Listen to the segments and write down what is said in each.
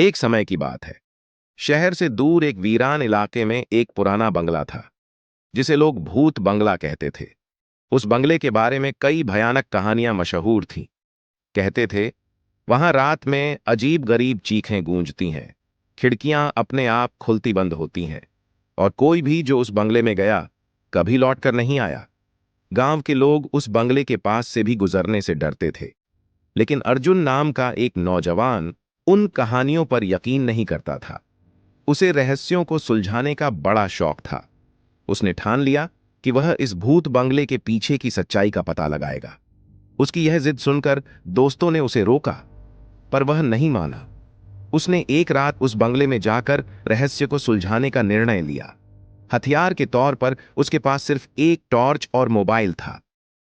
एक समय की बात है। शहर से दूर एक वीरान इलाके में एक पुराना बंगला था, जिसे लोग भूत बंगला कहते थे। उस बंगले के बारे में कई भयानक कहानियां मशहूर थीं। कहते थे, वहां रात में अजीब गरीब चीखें गूंजती हैं, खिड़कियां अपने आप खुलती बंद होती हैं, और कोई भी जो उस बंगले में गया कभी लौटकर नहीं आया। गांव के लोग उस बंगले के पास से भी गुजरने से डरते थे। लेकिन अर्जुन नाम का एक नौजवान उन कहानियों पर यकीन नहीं करता था। उसे रहस्यों को सुलझाने का बड़ा शौक था। उसने ठान लिया कि वह इस भूत बंगले के पीछे की सच्चाई का पता लगाएगा। उसकी यह जिद सुनकर दोस्तों ने उसे रोका, पर वह नहीं माना। उसने एक रात उस बंगले में जाकर रहस्य को सुलझाने का निर्णय लिया। हथियार के तौर पर उसके पास सिर्फ एक टॉर्च और मोबाइल था।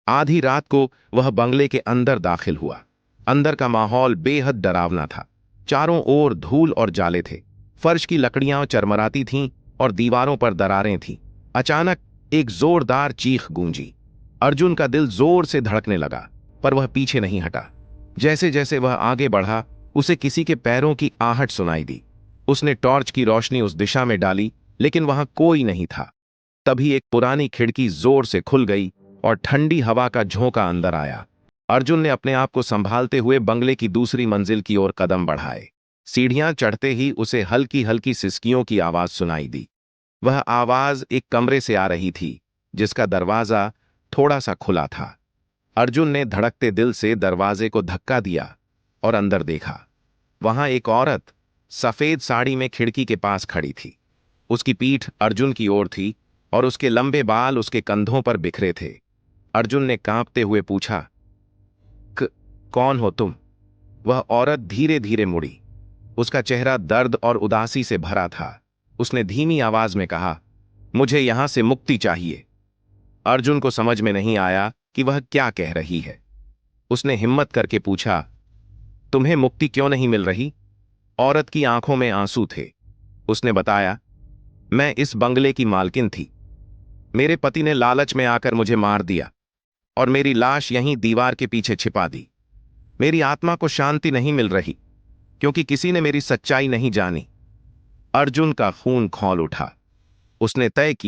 आधी रात को वह बंगले के अंदर दाखिल हुआ। अंदर का माहौल बेहद डरावना था। चारों ओर धूल और जाले थे। फर्श की लकड़ियां चरमराती थीं और दीवारों पर दरारें थीं। अचानक एक जोरदार चीख गूंजी। अर्जुन का दिल जोर से धड़कने लगा, पर वह पीछे नहीं हटा। जैसे जैसे वह आगे बढ़ा, उसे किसी के पैरों की आहट सुनाई दी। उसने टॉर्च की रोशनी उस दिशा में डाली, लेकिन वहां कोई नहीं था। तभी एक पुरानी खिड़की जोर से खुल गई और ठंडी हवा का झोंका अंदर आया। अर्जुन ने अपने आप को संभालते हुए बंगले की दूसरी मंजिल की ओर कदम बढ़ाए। सीढ़ियां चढ़ते ही उसे हल्की हल्की सिसकियों की आवाज सुनाई दी। वह आवाज एक कमरे से आ रही थी, जिसका दरवाजा थोड़ा सा खुला था। अर्जुन ने धड़कते दिल से दरवाजे को धक्का दिया और अंदर देखा। वहां एक औरत सफेद साड़ी में खिड़की के पास खड़ी थी। उसकी पीठ अर्जुन की ओर थी और उसके लंबे बाल उसके कंधों पर बिखरे थे। अर्जुन ने कांपते हुए पूछा, कौन हो तुम?" वह औरत धीरे धीरे मुड़ी। उसका चेहरा दर्द और उदासी से भरा था। उसने धीमी आवाज में कहा, "मुझे यहां से मुक्ति चाहिए।" अर्जुन को समझ में नहीं आया कि वह क्या कह रही है। उसने हिम्मत करके पूछा, "तुम्हें मुक्ति क्यों नहीं मिल रही?" औरत की आंखों में आंसू थे। उसने बताया, "मैं इस बंगले की मालकिन थी। मेरे पति ने लालच में आकर मुझे मार दिया और मेरी लाश यहीं दीवार के पीछे छिपा दी। मेरी आत्मा को शांति नहीं मिल रही, क्योंकि किसी ने मेरी सच्चाई नहीं जानी।" अर्जुन का खून खौल उठा। उसने तय किया